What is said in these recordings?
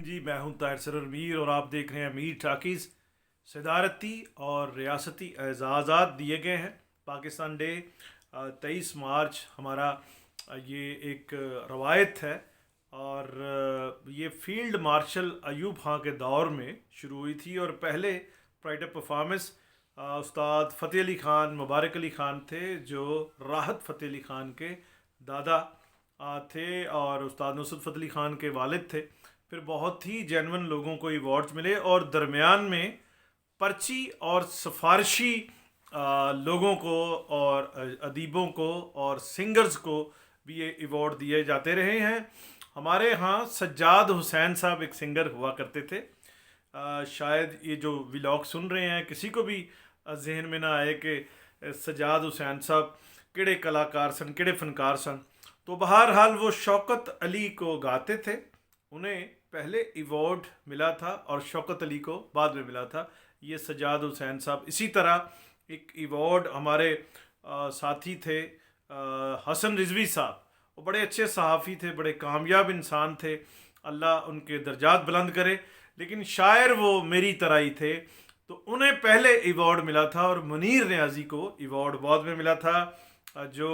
जी, मैं हूं ताहिर सरर मीर और आप देख रहे हैं मीर टाकीज़। सदारती और रियासती एजाज़ात दिए गए हैं। पाकिस्तान डे 23 मार्च हमारा ये एक रवायत है और ये फील्ड मार्शल अयूब खां के दौर में शुरू हुई थी और पहले प्राइड परफॉर्मेंस उस्ताद फ़तेह अली ख़ान मुबारक अली ख़ान थे जो राहत फ़तेह अली ख़ान के दादा थे और उस्ताद नुसरत फ़तेह अली ख़ान के वालिद थे। फिर बहुत ही जेनवन लोगों को अवार्ड्स मिले और दरमियान में पर्ची और सिफारशी लोगों को और अदीबों को और सिंगर्स को भी ये अवार्ड दिए जाते रहे हैं। हमारे यहाँ सज्जाद हुसैन साहब एक सिंगर हुआ करते थे। शायद ये जो व्लॉग सुन रहे हैं किसी को भी जहन में ना आए कि सज्जाद हुसैन साहब किड़े कलाकार सन, किड़े फनकार सन। तो बहरहाल वो शौकत अली को गाते थे, उन्हें पहले अवार्ड मिला था और शौकत अली को बाद में मिला था। ये सज्जाद हुसैन साहब। इसी तरह एक अवार्ड हमारे साथी थे हसन रिजवी साहब। वो बड़े अच्छे सहाफ़ी थे, बड़े कामयाब इंसान थे, अल्लाह उनके दर्जात बुलंद करे। लेकिन शायर वो मेरी तरह ही थे, तो उन्हें पहले अवार्ड मिला था और मुनीर नियाज़ी को अवार्ड बाद में मिला था। जो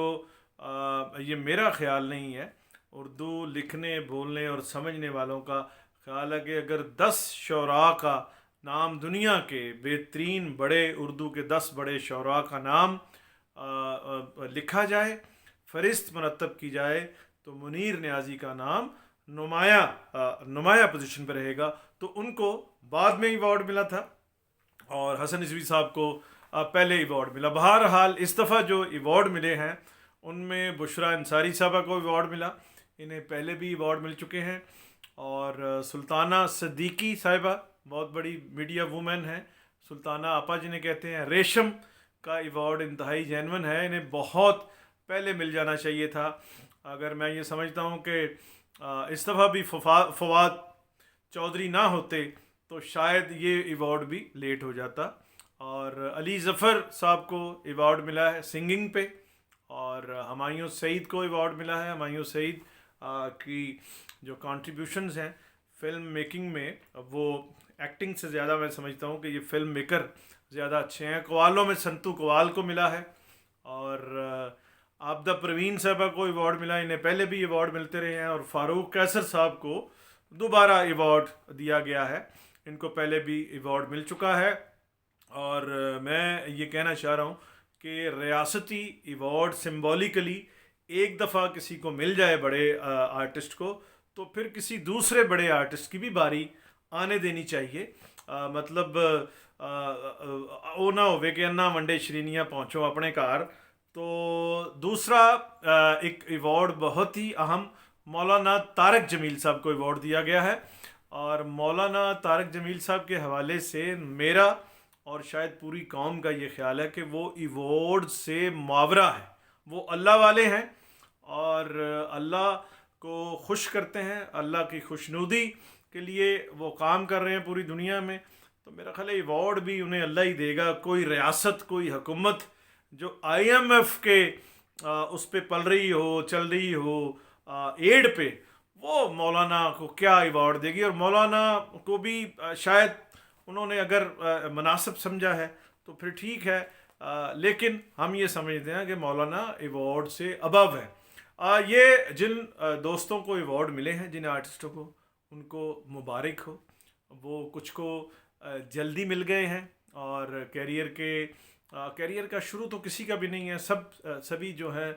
ये मेरा ख़्याल नहीं है, उर्दू लिखने बोलने और समझने वालों का ख्याल है कि अगर 10 शौरा का नाम, दुनिया के बेहतरीन बड़े उर्दू के 10 बड़े शौरा का नाम लिखा जाए, फ़हरिस्त मरतब की जाए, तो मुनीर नियाज़ी का नाम नुमाया पोजीशन पर रहेगा। तो उनको बाद में अवार्ड मिला था और हसन रिजवी साहब को पहले अवार्ड मिला। बहरहाल इस दफ़ा जो अवार्ड मिले हैं उनमें बुशरा अंसारी साहबा को अवार्ड मिला, इन्हें पहले भी अवार्ड मिल चुके हैं। और सुल्ताना सिद्दीकी साहिबा बहुत बड़ी मीडिया वूमेन हैं, सुल्ताना आपा जिन्हें कहते हैं। रेशम का अवार्ड इंतहाई जेनवन है, इन्हें बहुत पहले मिल जाना चाहिए था। अगर मैं ये समझता हूँ कि इस दफ़ा भी फवाद चौधरी ना होते तो शायद ये अवार्ड भी लेट हो जाता। और अली ज़फ़र साहब को अवार्ड मिला है सिंगिंग पे और हमायूं सईद को अवार्ड मिला है। हमायूं सईद की जो कंट्रीब्यूशंस हैं फ़िल्म मेकिंग में, वो एक्टिंग से ज़्यादा मैं समझता हूँ कि ये फ़िल्म मेकर ज़्यादा अच्छे हैं। कवालों में संतू कवाल को मिला है और आबदा प्रवीण साहबा को अवार्ड मिला, इन्हें पहले भी अवार्ड मिलते रहे हैं। और फ़ारूक कैसर साहब को दोबारा अवार्ड दिया गया है, इनको पहले भी अवार्ड मिल चुका है। और मैं ये कहना चाह रहा हूँ कि रियासती अवार्ड सिंबॉलिकली एक दफ़ा किसी को मिल जाए बड़े आर्टिस्ट को, तो फिर किसी दूसरे बड़े आर्टिस्ट की भी बारी आने देनी चाहिए। मतलब वो ना होवे कि अन्ना वंडे श्रीनिया पहुँचो अपने घर। तो दूसरा एक अवार्ड बहुत ही अहम मौलाना तारक जमील साहब को अवार्ड दिया गया है। और मौलाना तारक जमील साहब के हवाले से मेरा और शायद पूरी कौम का ये ख्याल है कि वो अवार्ड से मावरा है, वो अल्लाह वाले हैं और अल्लाह को खुश करते हैं, अल्लाह की खुशनुदी के लिए वो काम कर रहे हैं पूरी दुनिया में। तो मेरा ख्याल है अवार्ड भी उन्हें अल्लाह ही देगा। कोई रियासत, कोई हुकूमत जो IMF के उस पर पल रही हो, चल रही हो एड पे, वो मौलाना को क्या अवार्ड देगी। और मौलाना को भी शायद उन्होंने अगर मुनासिब समझा है तो फिर ठीक है, लेकिन हम ये समझते हैं कि मौलाना अवार्ड से अबव है। ये जिन दोस्तों को अवार्ड मिले हैं, जिन आर्टिस्टों को, उनको मुबारक हो। वो कुछ को जल्दी मिल गए हैं और कैरियर का शुरू तो किसी का भी नहीं है। सभी जो है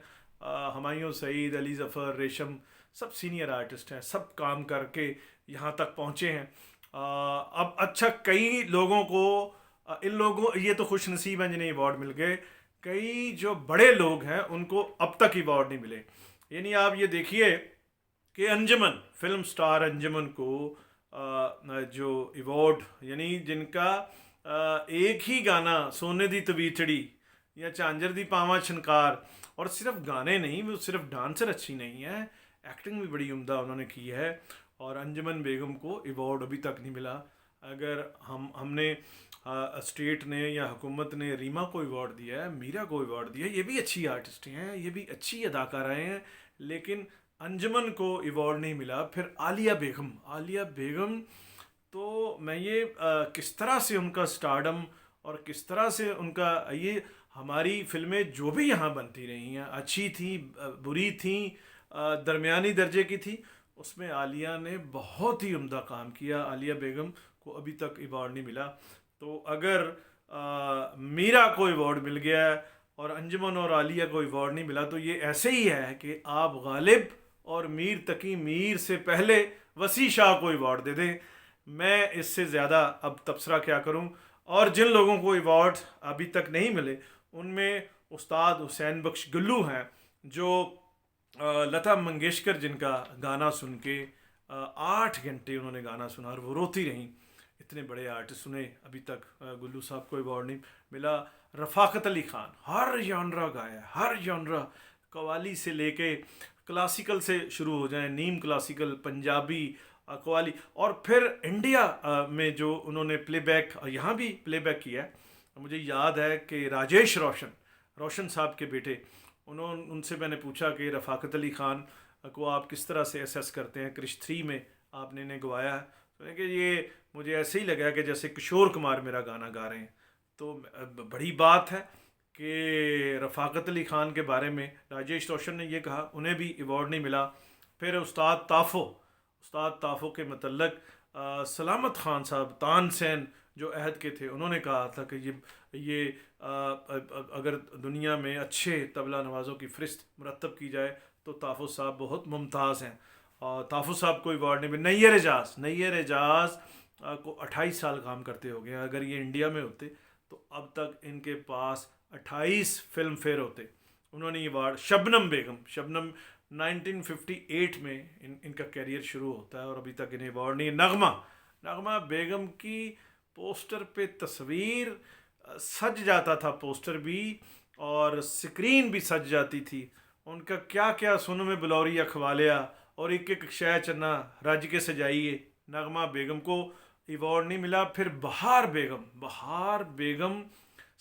हमायूं सईद, अली ज़फ़र, रेशम, सब सीनियर आर्टिस्ट हैं, सब काम करके यहाँ तक पहुँचे हैं। अब अच्छा, कई लोगों को ये तो खुश नसीब हैं जिन्हें अवार्ड मिल गए। कई जो बड़े लोग हैं उनको अब तक अवार्ड नहीं मिले। यानी आप ये देखिए कि अंजुमन, फिल्म स्टार अंजुमन को जो अवार्ड, यानी जिनका एक ही गाना सोने दी तवीचड़ी या झांझर दी पावा छनकार, और सिर्फ गाने नहीं, वो सिर्फ डांसर अच्छी नहीं है, एक्टिंग भी बड़ी उम्दा उन्होंने की है। और अंजुमन बेगम को अवार्ड अभी तक नहीं मिला। अगर हमने स्टेट ने या हुकूमत ने रीमा को अवार्ड दिया है, मीरा को अवार्ड दिया है, ये भी अच्छी आर्टिस्ट हैं, ये भी अच्छी अदाकाराएँ हैं, लेकिन انجمن کو ایوارڈ نہیں ملا. پھر عالیہ بیگم تو میں یہ کس طرح سے ان کا سٹارڈم اور کس طرح سے ان کا یہ ہماری فلمیں جو بھی یہاں بنتی رہی ہیں اچھی تھیں بری تھیں درمیانی درجے کی تھی, اس میں عالیہ نے بہت ہی عمدہ کام کیا. عالیہ بیگم کو ابھی تک ایوارڈ نہیں ملا. تو اگر میرا کو ایوارڈ مل گیا ہے اور انجمن اور عالیہ کو ایوارڈ نہیں ملا تو یہ ایسے ہی ہے کہ آپ غالب اور میر تقی میر سے پہلے وسیع شاہ کو ایوارڈ دے دیں. میں اس سے زیادہ اب تبصرہ کیا کروں. اور جن لوگوں کو ایوارڈ ابھی تک نہیں ملے ان میں استاد حسین بخش گلو ہیں, جو لتا منگیشکر جن کا گانا سن کے 8 گھنٹے انہوں نے گانا سنا اور وہ روتی رہیں. اتنے بڑے آرٹسٹ انہیں ابھی تک گلو صاحب کو ایوارڈ نہیں ملا. رفاقت علی خان ہر ژانرا گایا, ہر ژانرا, قوالی سے لے کے کلاسیکل سے شروع ہو جائیں, نیم کلاسیکل, پنجابی, قوالی, اور پھر انڈیا میں جو انہوں نے پلے بیک, یہاں بھی پلے بیک کیا ہے. مجھے یاد ہے کہ راجیش روشن صاحب کے بیٹے, ان سے میں نے پوچھا کہ رفاقت علی خان کو آپ کس طرح سے اسیس کرتے ہیں, کرش 3 میں آپ نے انہیں گوایا ہے. تو کہ یہ مجھے ایسے ہی لگا کہ جیسے کشور کمار میرا گانا گا رہے ہیں. تو بڑی بات ہے کہ رفاقت علی خان کے بارے میں راجیش روشن نے یہ کہا, انہیں بھی ایوارڈ نہیں ملا. پھر استاد تافو کے متعلق سلامت خان صاحب تان سین جو عہد کے تھے, انہوں نے کہا تھا کہ یہ اگر دنیا میں اچھے طبلہ نوازوں کی فہرست مرتب کی جائے تو تافو صاحب بہت ممتاز ہیں. اور تافو صاحب کو ایوارڈ نہیں ملا. نیر اعجاز کو 28 سال کام کرتے ہو گئے. اگر یہ انڈیا میں ہوتے تو اب تک ان کے پاس 28 فلم فیئر ہوتے. انہوں نے ایوارڈ. شبنم 1958 میں ان کا کیریئر شروع ہوتا ہے اور ابھی تک انہیں ایوارڈ نہیں. نغمہ بیگم کی پوسٹر پہ تصویر سج جاتا تھا, پوسٹر بھی اور سکرین بھی سج جاتی تھی. ان کا کیا کیا سن میں بلوری اخوالیا اور ایک ایک شے چنا رج کے سجائیے. نغمہ بیگم کو ایوارڈ نہیں ملا. پھر بہار بیگم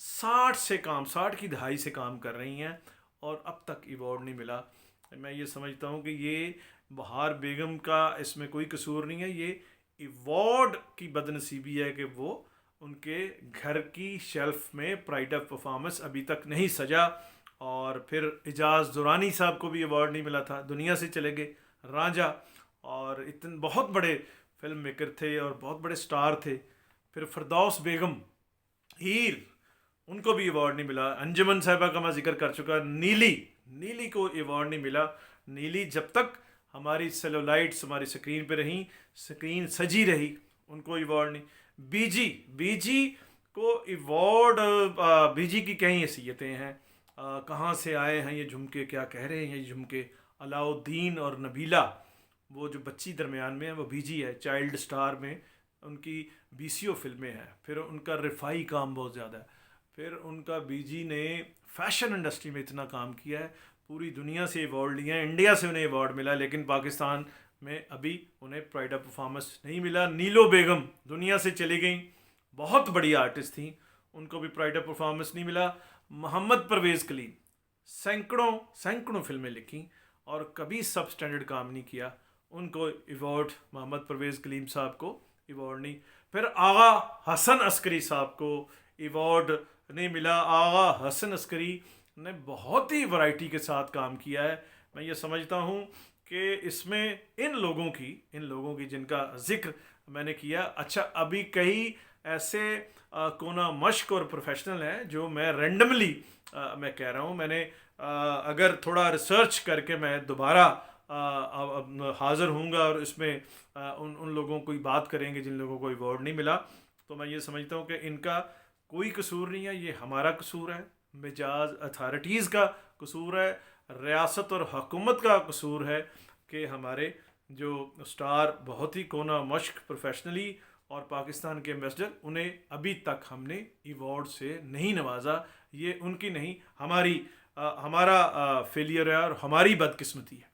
60 کی دہائی سے کام کر رہی ہیں اور اب تک ایوارڈ نہیں ملا. میں یہ سمجھتا ہوں کہ یہ بہار بیگم کا اس میں کوئی قصور نہیں ہے, یہ ایوارڈ کی بدنصیبی ہے کہ وہ ان کے گھر کی شیلف میں پرائڈ آف پرفارمنس ابھی تک نہیں سجا. اور پھر اعجاز درانی صاحب کو بھی ایوارڈ نہیں ملا تھا, دنیا سے چلے گئے. رانجھا, اور اتنے بہت بڑے فلم میکر تھے اور بہت بڑے سٹار تھے. پھر فردوس بیگم ہیر, ان کو بھی ایوارڈ نہیں ملا. انجمن صاحبہ کا میں ذکر کر چکا. نیلی کو ایوارڈ نہیں ملا. نیلی جب تک ہماری سیلولائٹس ہماری سکرین پہ رہیں, سکرین سجی رہی, ان کو ایوارڈ نہیں. بی جی کو ایوارڈ, بی جی کی کئی حیثیتیں ہیں, کہاں سے آئے ہیں یہ جھمکے, کیا کہہ رہے ہیں یہ جھمکے. علاؤالدین اور نبیلہ, وہ جو بچی درمیان میں ہے وہ بی جی ہے. چائلڈ سٹار میں ان کی BCO فلمیں ہیں. پھر ان کا رفائی کام بہت زیادہ ہے. پھر ان کا بی جی نے فیشن انڈسٹری میں اتنا کام کیا ہے, پوری دنیا سے ایوارڈ لیا ہے. انڈیا سے انہیں ایوارڈ ملا لیکن پاکستان میں ابھی انہیں پرائڈ آف پرفارمنس نہیں ملا. نیلو بیگم دنیا سے چلی گئیں, بہت بڑی آرٹسٹ تھیں, ان کو بھی پرائڈ آف پرفارمنس نہیں ملا. محمد پرویز کلیم سینکڑوں فلمیں لکھیں اور کبھی سب سٹینڈرڈ کام نہیں کیا, ان کو ایوارڈ, محمد پرویز کلیم صاحب کو ایوارڈ نہیں. پھر آغا حسن عسکری صاحب کو ایوارڈ نہیں ملا. آغا حسن عسکری نے بہت ہی ورائٹی کے ساتھ کام کیا ہے. میں یہ سمجھتا ہوں کہ اس میں ان لوگوں کی جن کا ذکر میں نے کیا. اچھا, ابھی کئی ایسے کونا مشق اور پروفیشنل ہیں جو میں رینڈملی میں کہہ رہا ہوں. میں نے اگر تھوڑا ریسرچ کر کے میں دوبارہ حاضر ہوں گا اور اس میں ان لوگوں کو بات کریں گے جن لوگوں کو ایوارڈ نہیں ملا, تو میں یہ سمجھتا ہوں کہ ان کا کوئی قصور نہیں ہے, یہ ہمارا قصور ہے, مجاز اتھارٹیز کا قصور ہے, ریاست اور حکومت کا قصور ہے کہ ہمارے جو اسٹار بہت ہی کونا مشق پروفیشنلی اور پاکستان کے ایمبیسڈر, انہیں ابھی تک ہم نے ایوارڈ سے نہیں نوازا. یہ ان کی نہیں, ہمارا فیلئر ہے اور ہماری بدقسمتی ہے.